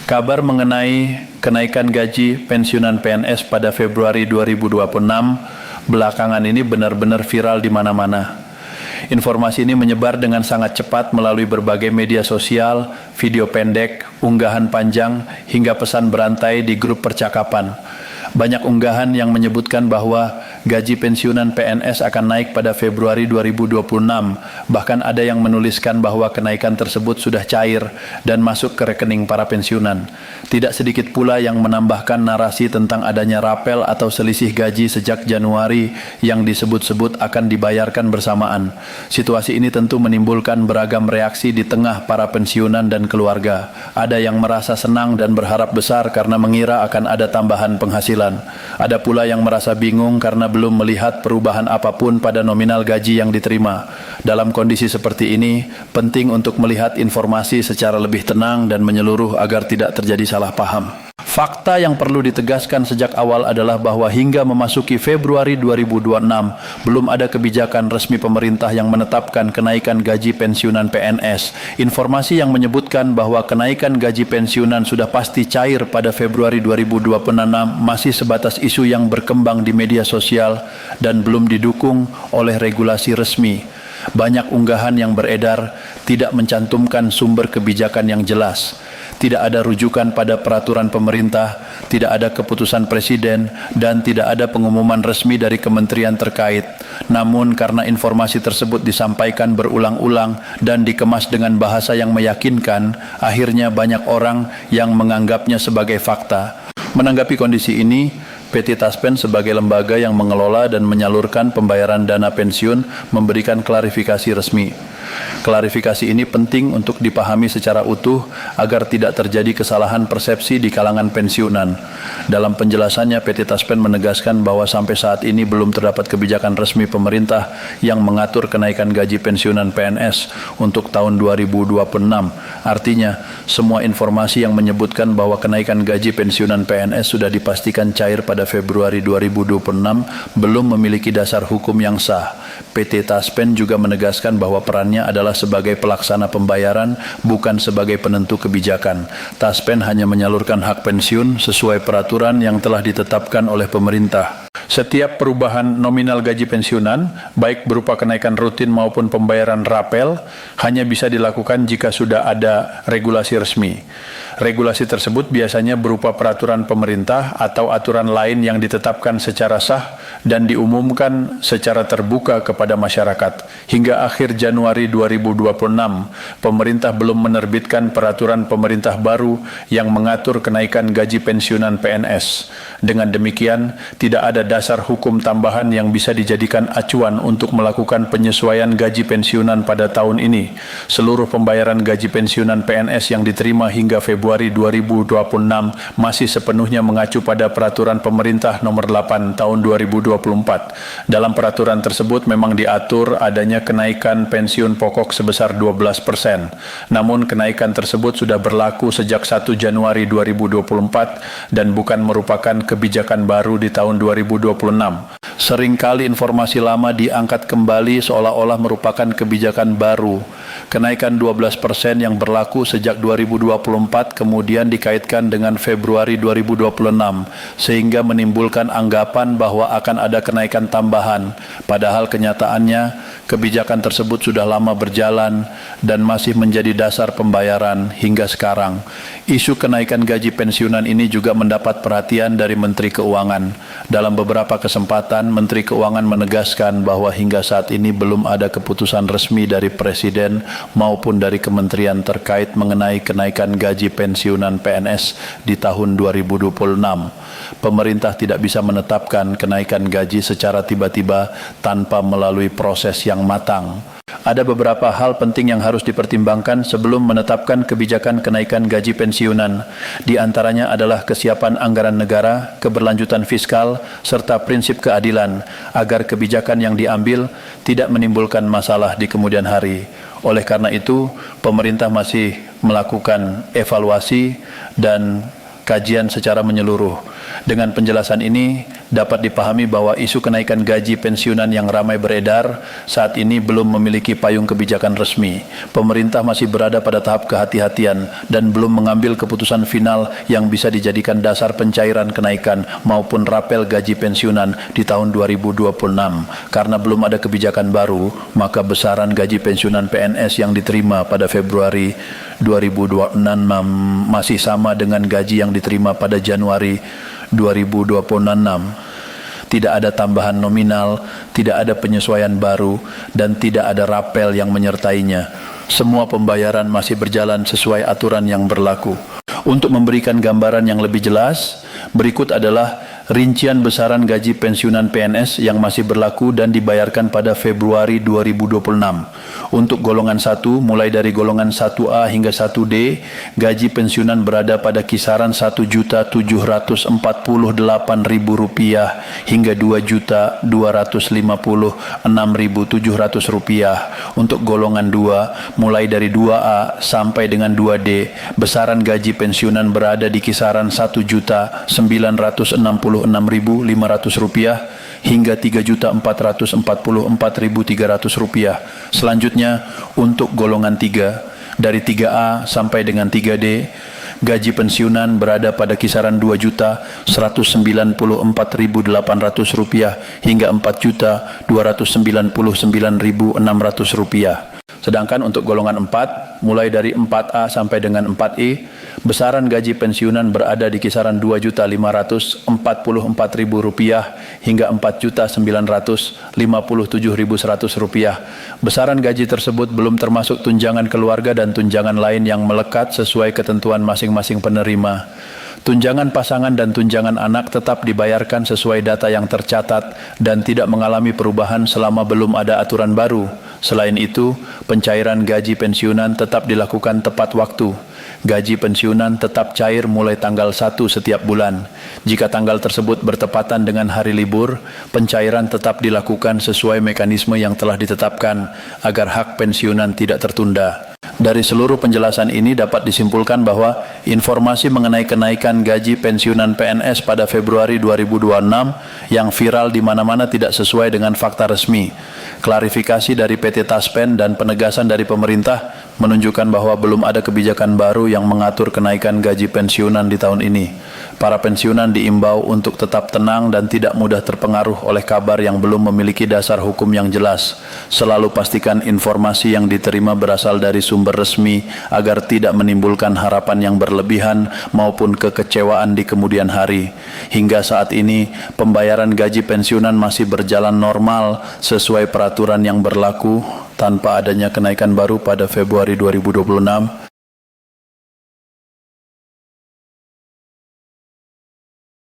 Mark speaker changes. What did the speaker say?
Speaker 1: Kabar mengenai kenaikan gaji pensiunan PNS pada Februari 2026 belakangan ini benar-benar viral di mana-mana. Informasi ini menyebar dengan sangat cepat melalui berbagai media sosial, video pendek, unggahan panjang, hingga pesan berantai di grup percakapan. Banyak unggahan yang menyebutkan bahwa gaji pensiunan PNS akan naik pada Februari 2026. Bahkan ada yang menuliskan bahwa kenaikan tersebut sudah cair dan masuk ke rekening para pensiunan. Tidak sedikit pula yang menambahkan narasi tentang adanya rapel atau selisih gaji sejak Januari yang disebut-sebut akan dibayarkan bersamaan. Situasi ini tentu menimbulkan beragam reaksi di tengah para pensiunan dan keluarga. Ada yang merasa senang dan berharap besar karena mengira akan ada tambahan penghasilan. Ada pula yang merasa bingung karena belum melihat perubahan apapun pada nominal gaji yang diterima. Dalam kondisi seperti ini, penting untuk melihat informasi secara lebih tenang dan menyeluruh agar tidak terjadi salah paham. Fakta yang perlu ditegaskan sejak awal adalah bahwa hingga memasuki Februari 2026, belum ada kebijakan resmi pemerintah yang menetapkan kenaikan gaji pensiunan PNS. Informasi yang menyebutkan bahwa kenaikan gaji pensiunan sudah pasti cair pada Februari 2026 masih sebatas isu yang berkembang di media sosial dan belum didukung oleh regulasi resmi. Banyak unggahan yang beredar tidak mencantumkan sumber kebijakan yang jelas. Tidak ada rujukan pada peraturan pemerintah, tidak ada keputusan presiden, dan tidak ada pengumuman resmi dari kementerian terkait. Namun karena informasi tersebut disampaikan berulang-ulang dan dikemas dengan bahasa yang meyakinkan, akhirnya banyak orang yang menganggapnya sebagai fakta. Menanggapi kondisi ini, PT Taspen sebagai lembaga yang mengelola dan menyalurkan pembayaran dana pensiun memberikan klarifikasi resmi. Klarifikasi ini penting untuk dipahami secara utuh agar tidak terjadi kesalahan persepsi di kalangan pensiunan. Dalam penjelasannya, PT Taspen menegaskan bahwa sampai saat ini belum terdapat kebijakan resmi pemerintah yang mengatur kenaikan gaji pensiunan PNS untuk tahun 2026. Artinya, semua informasi yang menyebutkan bahwa kenaikan gaji pensiunan PNS sudah dipastikan cair pada Februari 2026 belum memiliki dasar hukum yang sah. PT Taspen juga menegaskan bahwa perannya adalah sebagai pelaksana pembayaran, bukan sebagai penentu kebijakan. Taspen hanya menyalurkan hak pensiun sesuai peraturan yang telah ditetapkan oleh pemerintah. Setiap perubahan nominal gaji pensiunan, baik berupa kenaikan rutin maupun pembayaran rapel, hanya bisa dilakukan jika sudah ada regulasi resmi. Regulasi tersebut biasanya berupa peraturan pemerintah atau aturan lain yang ditetapkan secara sah dan diumumkan secara terbuka kepada masyarakat. Hingga akhir Januari 2026, pemerintah belum menerbitkan peraturan pemerintah baru yang mengatur kenaikan gaji pensiunan PNS. Dengan demikian, tidak ada dasar hukum tambahan yang bisa dijadikan acuan untuk melakukan penyesuaian gaji pensiunan pada tahun ini. Seluruh pembayaran gaji pensiunan PNS yang diterima hingga Februari 2026 masih sepenuhnya mengacu pada peraturan pemerintah nomor 8 tahun 2024. Dalam peraturan tersebut memang diatur adanya kenaikan pensiun pokok sebesar 12%. Namun kenaikan tersebut sudah berlaku sejak 1 Januari 2024 dan bukan merupakan kebijakan baru di tahun 2026. Seringkali informasi lama diangkat kembali seolah-olah merupakan kebijakan baru. Kenaikan 12% yang berlaku sejak 2024 kemudian dikaitkan dengan Februari 2026, sehingga menimbulkan anggapan bahwa akan ada kenaikan tambahan. Padahal kenyataannya, kebijakan tersebut sudah lama berjalan dan masih menjadi dasar pembayaran hingga sekarang. Isu kenaikan gaji pensiunan ini juga mendapat perhatian dari Menteri Keuangan. Dalam beberapa kesempatan, Menteri Keuangan menegaskan bahwa hingga saat ini belum ada keputusan resmi dari Presiden maupun dari kementerian terkait mengenai kenaikan gaji pensiunan PNS di tahun 2026. Pemerintah tidak bisa menetapkan kenaikan gaji secara tiba-tiba tanpa melalui proses yang matang. Ada beberapa hal penting yang harus dipertimbangkan sebelum menetapkan kebijakan kenaikan gaji pensiunan. Di antaranya adalah kesiapan anggaran negara, keberlanjutan fiskal, serta prinsip keadilan, agar kebijakan yang diambil tidak menimbulkan masalah di kemudian hari. Oleh karena itu, pemerintah masih melakukan evaluasi dan kajian secara menyeluruh. Dengan penjelasan ini, dapat dipahami bahwa isu kenaikan gaji pensiunan yang ramai beredar saat ini belum memiliki payung kebijakan resmi. Pemerintah masih berada pada tahap kehati-hatian dan belum mengambil keputusan final yang bisa dijadikan dasar pencairan kenaikan maupun rapel gaji pensiunan di tahun 2026. Karena belum ada kebijakan baru, maka besaran gaji pensiunan PNS yang diterima pada Februari 2026 masih sama dengan gaji yang diterima pada Januari 2026. Tidak ada tambahan nominal, tidak ada penyesuaian baru, dan tidak ada rapel yang menyertainya. Semua pembayaran masih berjalan sesuai aturan yang berlaku. Untuk memberikan gambaran yang lebih jelas, berikut adalah rincian besaran gaji pensiunan PNS yang masih berlaku dan dibayarkan pada Februari 2026. Untuk golongan 1, mulai dari golongan 1A hingga 1D, gaji pensiunan berada pada kisaran Rp1.748.000 hingga Rp2.256.700. Untuk golongan 2, mulai dari 2A sampai dengan 2D, besaran gaji pensiunan berada di kisaran Rp1.966.500 hingga Rp3.444.300. Selanjutnya, untuk golongan 3, dari 3A sampai dengan 3D, gaji pensiunan berada pada kisaran Rp2.194.800 hingga Rp4.299.600. Sedangkan untuk golongan 4, mulai dari 4A sampai dengan 4E, besaran gaji pensiunan berada di kisaran Rp2.544.000 hingga Rp4.957.100. Besaran gaji tersebut belum termasuk tunjangan keluarga dan tunjangan lain yang melekat sesuai ketentuan masing-masing penerima. Tunjangan pasangan dan tunjangan anak tetap dibayarkan sesuai data yang tercatat dan tidak mengalami perubahan selama belum ada aturan baru. Selain itu, pencairan gaji pensiunan tetap dilakukan tepat waktu. Gaji pensiunan tetap cair mulai tanggal 1 setiap bulan. Jika tanggal tersebut bertepatan dengan hari libur, pencairan tetap dilakukan sesuai mekanisme yang telah ditetapkan agar hak pensiunan tidak tertunda. Dari seluruh penjelasan ini dapat disimpulkan bahwa informasi mengenai kenaikan gaji pensiunan PNS pada Februari 2026 yang viral di mana-mana tidak sesuai dengan fakta resmi. Klarifikasi dari PT Taspen dan penegasan dari pemerintah menunjukkan bahwa belum ada kebijakan baru yang mengatur kenaikan gaji pensiunan di tahun ini. Para pensiunan diimbau untuk tetap tenang dan tidak mudah terpengaruh oleh kabar yang belum memiliki dasar hukum yang jelas. Selalu pastikan informasi yang diterima berasal dari sumber resmi agar tidak menimbulkan harapan yang berlebihan maupun kekecewaan di kemudian hari. Hingga saat ini, pembayaran gaji pensiunan masih berjalan normal sesuai peraturan yang berlaku tanpa adanya kenaikan baru pada Februari 2026.